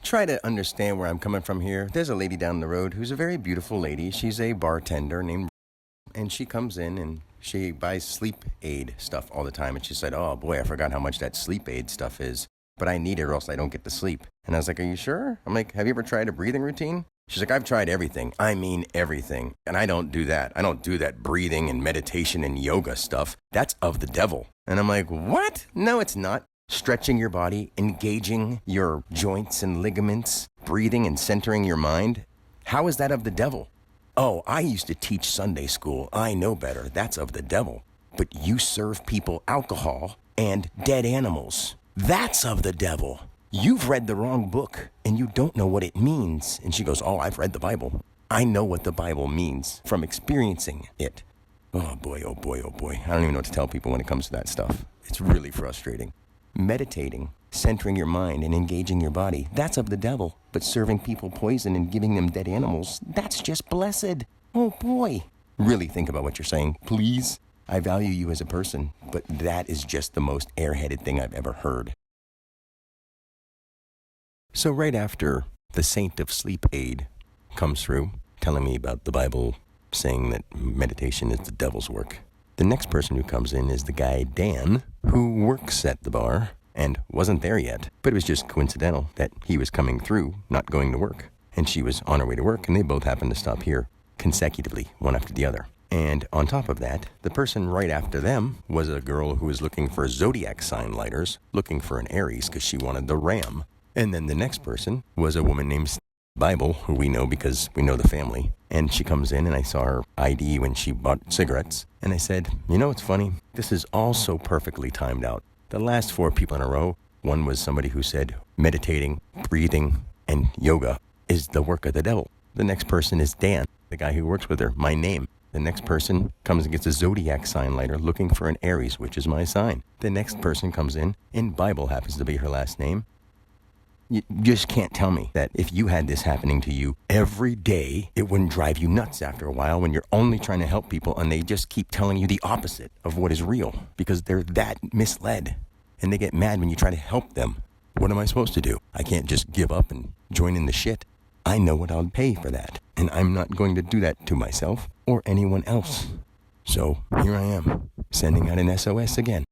try to understand where I'm coming from here. There's a lady down the road who's a very beautiful lady. She's a bartender named, and she comes in and she buys sleep aid stuff all the time. And she said, oh boy, I forgot how much that sleep aid stuff is, but I need it or else I don't get to sleep. And I was like, are you sure? I'm like, have you ever tried a breathing routine? She's like, I've tried everything. I mean everything. And I don't do that. I don't do that breathing and meditation and yoga stuff. That's of the devil. And I'm like, what? No, it's not. Stretching your body, engaging your joints and ligaments, breathing and centering your mind. How is that of the devil? Oh, I used to teach Sunday school. I know better. That's of the devil. But you serve people alcohol and dead animals. That's of the devil. You've read the wrong book and you don't know what it means. And she goes, oh, I've read the Bible. I know what the Bible means from experiencing it. Oh boy, oh boy, oh boy. I don't even know what to tell people when it comes to that stuff. It's really frustrating. Meditating, centering your mind and engaging your body, that's of the devil. But serving people poison and giving them dead animals, that's just blessed. Oh boy. Really think about what you're saying, please. I value you as a person, but that is just the most airheaded thing I've ever heard. So right after the saint of sleep aid comes through, telling me about the Bible, saying that meditation is the devil's work, the next person who comes in is the guy Dan, who works at the bar and wasn't there yet, but it was just coincidental that he was coming through, not going to work. And she was on her way to work, and they both happened to stop here consecutively, one after the other. And on top of that, the person right after them was a girl who was looking for zodiac sign lighters, looking for an Aries because she wanted the ram. And then the next person was a woman named Bible, who we know because we know the family. And she comes in and I saw her ID when she bought cigarettes. And I said, you know, it's funny. This is all so perfectly timed out. The last 4 people in a row, one was somebody who said meditating, breathing, and yoga is the work of the devil. The next person is Dan, the guy who works with her, my name. The next person comes and gets a zodiac sign lighter looking for an Aries, which is my sign. The next person comes in and Bible happens to be her last name. You just can't tell me that if you had this happening to you every day, it wouldn't drive you nuts after a while when you're only trying to help people and they just keep telling you the opposite of what is real because they're that misled and they get mad when you try to help them. What am I supposed to do? I can't just give up and join in the shit. I know what I'll pay for that, and I'm not going to do that to myself or anyone else. So here I am, sending out an SOS again.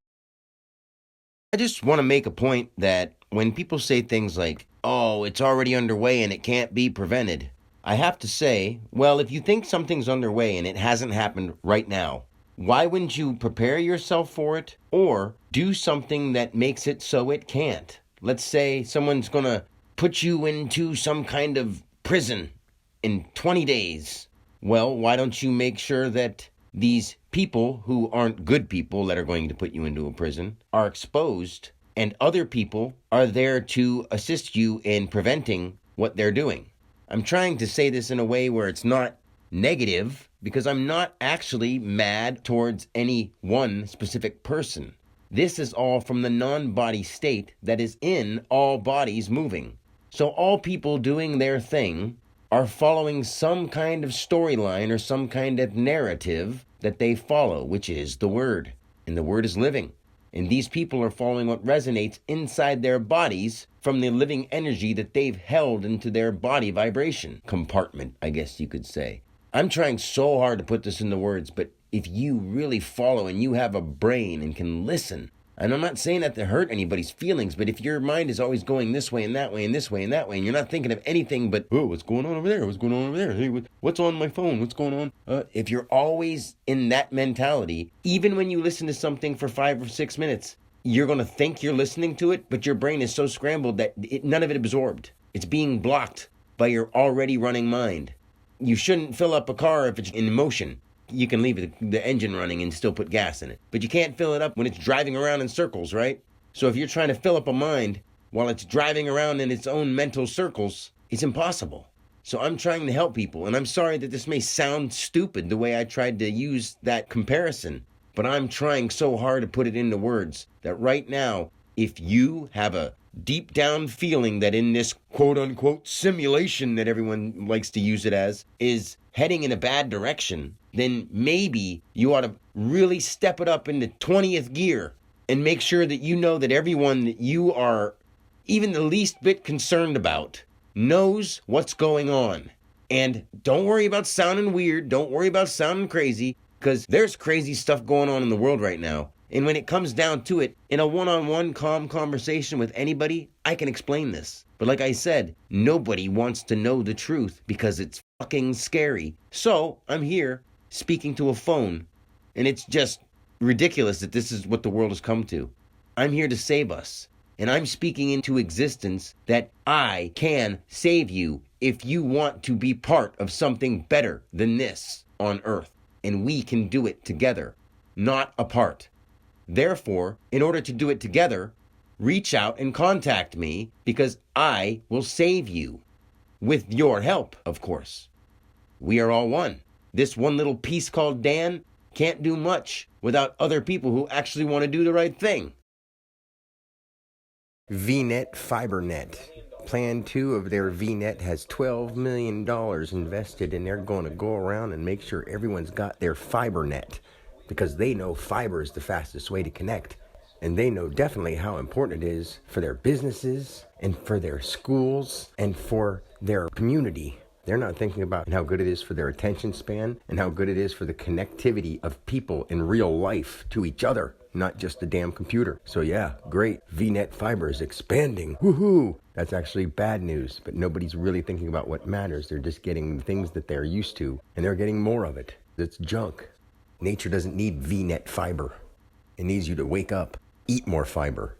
I just want to make a point that when people say things like, oh, it's already underway and it can't be prevented, I have to say, well, if you think something's underway and it hasn't happened right now, why wouldn't you prepare yourself for it or do something that makes it so it can't? Let's say someone's going to put you into some kind of prison in 20 days. Well, why don't you make sure that these people who aren't good people that are going to put you into a prison are exposed and other people are there to assist you in preventing what they're doing? I'm trying to say this in a way where it's not negative because I'm not actually mad towards any one specific person. This is all from the non-body state that is in all bodies moving. So all people doing their thing are following some kind of storyline or some kind of narrative that they follow, which is the Word. And the Word is living. And these people are following what resonates inside their bodies from the living energy that they've held into their body vibration compartment, I guess you could say. I'm trying so hard to put this into words, but if you really follow and you have a brain and can listen, and I'm not saying that to hurt anybody's feelings, but if your mind is always going this way and that way and this way and that way, and you're not thinking of anything but, oh, what's going on over there? What's going on over there? Hey, what's on my phone? What's going on? If you're always in that mentality, even when you listen to something for 5 or 6 minutes, you're going to think you're listening to it, but your brain is so scrambled that none of it absorbed. It's being blocked by your already running mind. You shouldn't fill up a car if it's in motion. You can leave the engine running and still put gas in it. But you can't fill it up when it's driving around in circles, right? So if you're trying to fill up a mind while it's driving around in its own mental circles, it's impossible. So I'm trying to help people, and I'm sorry that this may sound stupid the way I tried to use that comparison, but I'm trying so hard to put it into words that right now, if you have a deep down feeling that in this quote-unquote simulation that everyone likes to use it as is heading in a bad direction, then maybe you ought to really step it up into 20th gear and make sure that you know that everyone that you are even the least bit concerned about knows what's going on. And don't worry about sounding weird. Don't worry about sounding crazy, because there's crazy stuff going on in the world right now. And when it comes down to it, in a one-on-one calm conversation with anybody, I can explain this. But like I said, nobody wants to know the truth because it's fucking scary. So I'm here speaking to a phone. And it's just ridiculous that this is what the world has come to. I'm here to save us. And I'm speaking into existence that I can save you if you want to be part of something better than this on Earth. And we can do it together, not apart. Therefore, in order to do it together, reach out and contact me, because I will save you. With your help, of course. We are all one. This one little piece called Dan can't do much without other people who actually want to do the right thing. VNet FiberNet. Plan 2 of their VNet has $12 million invested, and they're going to go around and make sure everyone's got their FiberNet, because they know fiber is the fastest way to connect. And they know definitely how important it is for their businesses and for their schools and for their community. They're not thinking about how good it is for their attention span and how good it is for the connectivity of people in real life to each other, not just the damn computer. So yeah, great. VNet fiber is expanding. Woohoo! That's actually bad news, but nobody's really thinking about what matters. They're just getting things that they're used to, and they're getting more of it. It's junk. Nature doesn't need VNet fiber. It needs you to wake up, eat more fiber.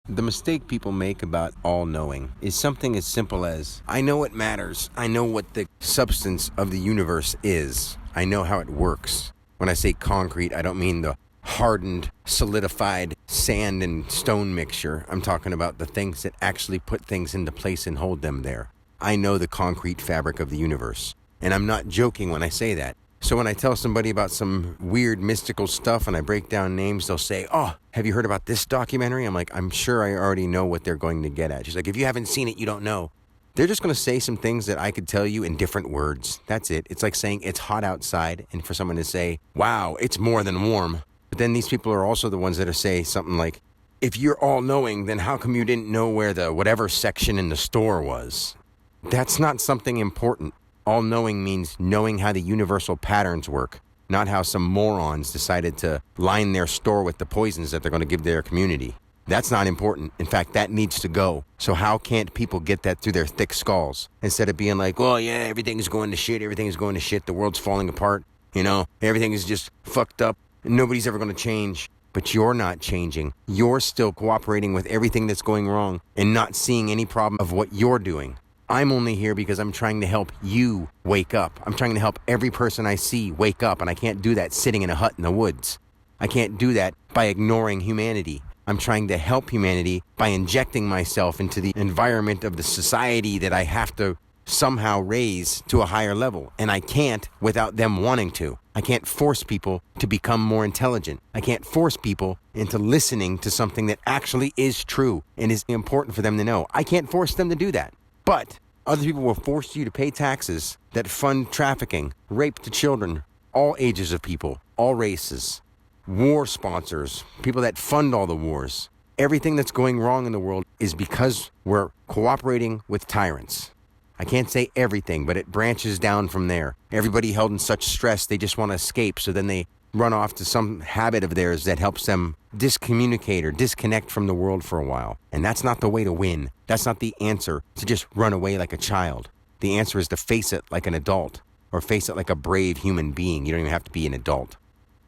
The mistake people make about all-knowing is something as simple as, I know what matters. I know what the substance of the universe is. I know how it works. When I say concrete, I don't mean the hardened, solidified sand and stone mixture. I'm talking about the things that actually put things into place and hold them there. I know the concrete fabric of the universe. And I'm not joking when I say that. So when I tell somebody about some weird mystical stuff and I break down names, they'll say, oh, have you heard about this documentary? I'm like, I'm sure I already know what they're going to get at. She's like, if you haven't seen it, you don't know. They're just going to say some things that I could tell you in different words. That's it. It's like saying it's hot outside and for someone to say, wow, it's more than warm. But then these people are also the ones that are say something like, if you're all knowing, then how come you didn't know where the whatever section in the store was? That's not something important. All-knowing means knowing how the universal patterns work, not how some morons decided to line their store with the poisons that they're going to give their community. That's not important. In fact, that needs to go. So how can't people get that through their thick skulls? Instead of being like, oh yeah, everything's going to shit, the world's falling apart, everything is just fucked up, and nobody's ever going to change. But you're not changing. You're still cooperating with everything that's going wrong and not seeing any problem of what you're doing. I'm only here because I'm trying to help you wake up. I'm trying to help every person I see wake up, and I can't do that sitting in a hut in the woods. I can't do that by ignoring humanity. I'm trying to help humanity by injecting myself into the environment of the society that I have to somehow raise to a higher level, and I can't without them wanting to. I can't force people to become more intelligent. I can't force people into listening to something that actually is true and is important for them to know. I can't force them to do that. But other people will force you to pay taxes that fund trafficking, rape to children, all ages of people, all races, war sponsors, people that fund all the wars. Everything that's going wrong in the world is because we're cooperating with tyrants. I can't say everything, but it branches down from there. Everybody held in such stress, they just want to escape, so then they run off to some habit of theirs that helps them discommunicate or disconnect from the world for a while. And that's not the way to win. That's not the answer to just run away like a child. The answer is to face it like an adult, or face it like a brave human being. You don't even have to be an adult.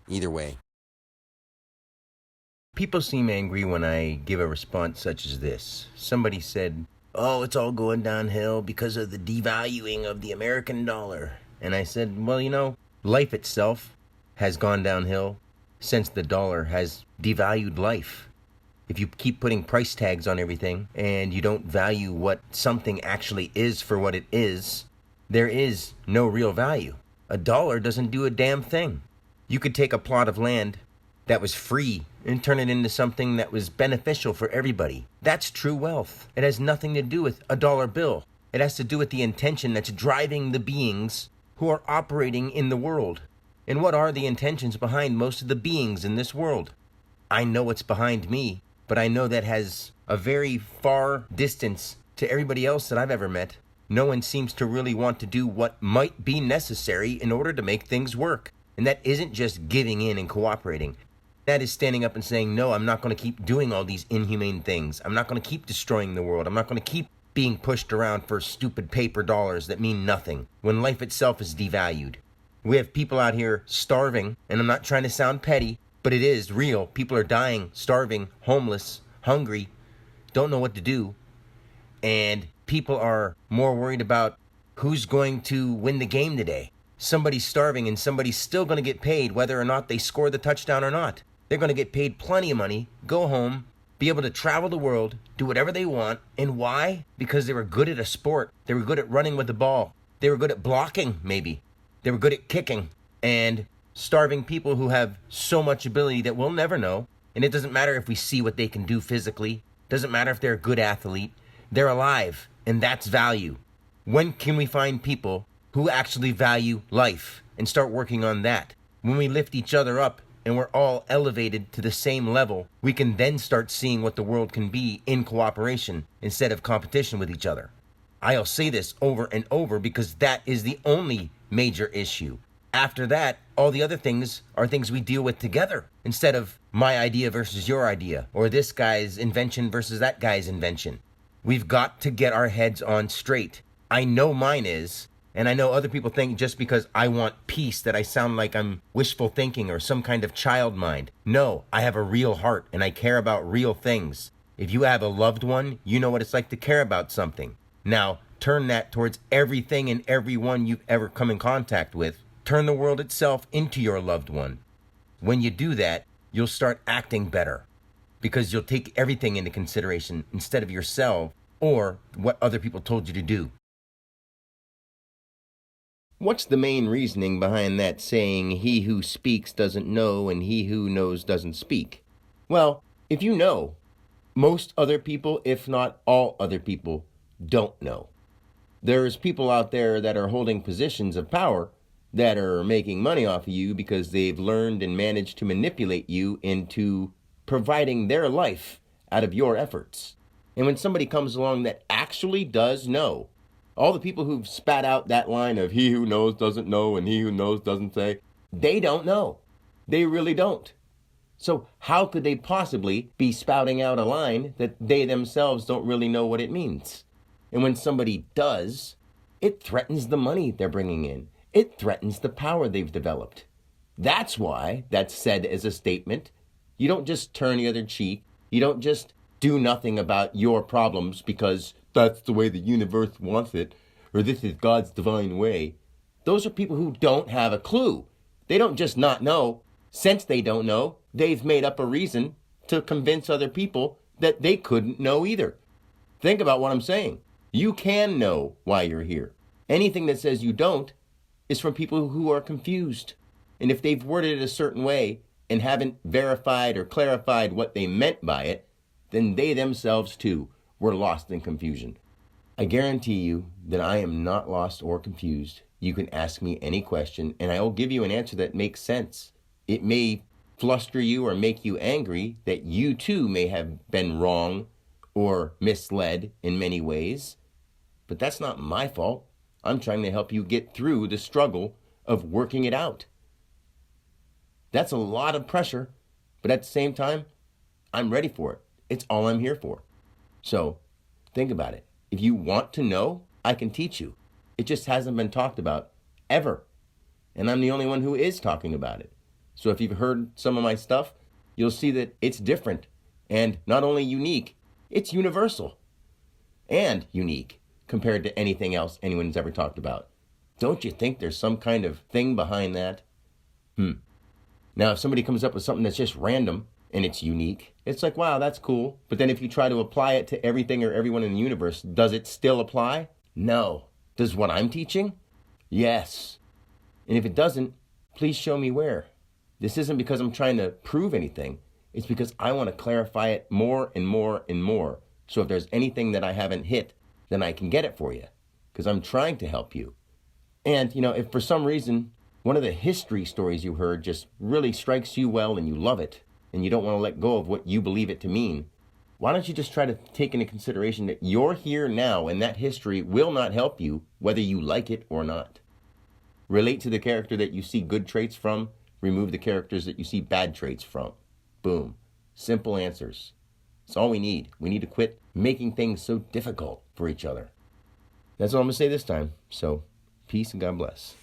Either way. People seem angry when I give a response such as this. Somebody said, oh, it's all going downhill because of the devaluing of the American dollar. And I said, well, life itself has gone downhill since the dollar has devalued life. If you keep putting price tags on everything and you don't value what something actually is for what it is, there is no real value. A dollar doesn't do a damn thing. You could take a plot of land that was free and turn it into something that was beneficial for everybody. That's true wealth. It has nothing to do with a dollar bill. It has to do with the intention that's driving the beings who are operating in the world. And what are the intentions behind most of the beings in this world? I know what's behind me, but I know that has a very far distance to everybody else that I've ever met. No one seems to really want to do what might be necessary in order to make things work. And that isn't just giving in and cooperating. That is standing up and saying, no, I'm not going to keep doing all these inhumane things. I'm not going to keep destroying the world. I'm not going to keep being pushed around for stupid paper dollars that mean nothing when life itself is devalued. We have people out here starving, and I'm not trying to sound petty, but it is real. People are dying, starving, homeless, hungry, don't know what to do. And people are more worried about who's going to win the game today. Somebody's starving and somebody's still going to get paid whether or not they score the touchdown or not. They're going to get paid plenty of money, go home, be able to travel the world, do whatever they want. And why? Because they were good at a sport. They were good at running with the ball. They were good at blocking, maybe. They were good at kicking. And starving people who have so much ability that we'll never know. And it doesn't matter if we see what they can do physically. Doesn't matter if they're a good athlete. They're alive, and that's value. When can we find people who actually value life and start working on that? When we lift each other up and we're all elevated to the same level, we can then start seeing what the world can be in cooperation instead of competition with each other. I'll say this over and over because that is the only major issue. After that, all the other things are things we deal with together instead of my idea versus your idea, or this guy's invention versus that guy's invention. We've got to get our heads on straight. I know mine is, and I know other people think just because I want peace that I sound like I'm wishful thinking or some kind of child mind. No, I have a real heart and I care about real things. If you have a loved one, you know what it's like to care about something. Now, turn that towards everything and everyone you've ever come in contact with. Turn the world itself into your loved one. When you do that, you'll start acting better because you'll take everything into consideration instead of yourself or what other people told you to do. What's the main reasoning behind that saying, he who speaks doesn't know and he who knows doesn't speak? Well, if you know, most other people, if not all other people, don't know. There's people out there that are holding positions of power that are making money off of you because they've learned and managed to manipulate you into providing their life out of your efforts. And when somebody comes along that actually does know, all the people who've spat out that line of he who knows doesn't know and he who knows doesn't say, they don't know. They really don't. So how could they possibly be spouting out a line that they themselves don't really know what it means? And when somebody does, it threatens the money they're bringing in. It threatens the power they've developed. That's why that's said as a statement. You don't just turn the other cheek. You don't just do nothing about your problems because that's the way the universe wants it, or this is God's divine way. Those are people who don't have a clue. They don't just not know. Since they don't know, they've made up a reason to convince other people that they couldn't know either. Think about what I'm saying. You can know why you're here. Anything that says you don't is from people who are confused. And if they've worded it a certain way and haven't verified or clarified what they meant by it, then they themselves too were lost in confusion. I guarantee you that I am not lost or confused. You can ask me any question and I will give you an answer that makes sense. It may fluster you or make you angry that you too may have been wrong or misled in many ways, but that's not my fault. I'm trying to help you get through the struggle of working it out. That's a lot of pressure, but at the same time, I'm ready for it. It's all I'm here for. So think about it. If you want to know, I can teach you. It just hasn't been talked about ever. And I'm the only one who is talking about it. So if you've heard some of my stuff, you'll see that it's different and not only unique, it's universal and unique compared to anything else anyone's ever talked about. Don't you think there's some kind of thing behind that? Now, if somebody comes up with something that's just random and it's unique, it's like, wow, that's cool. But then if you try to apply it to everything or everyone in the universe, does it still apply? No. Does what I'm teaching? Yes. And if it doesn't, please show me where. This isn't because I'm trying to prove anything. It's because I want to clarify it more and more and more. So if there's anything that I haven't hit, then I can get it for you. Because I'm trying to help you. And, if for some reason, one of the history stories you heard just really strikes you well and you love it, and you don't want to let go of what you believe it to mean, Why don't you just try to take into consideration that you're here now and that history will not help you whether you like it or not. Relate to the character that you see good traits from. Remove the characters that you see bad traits from. Boom. Simple answers. That's all we need. We need to quit making things so difficult for each other. That's all I'm going to say this time. So, peace and God bless.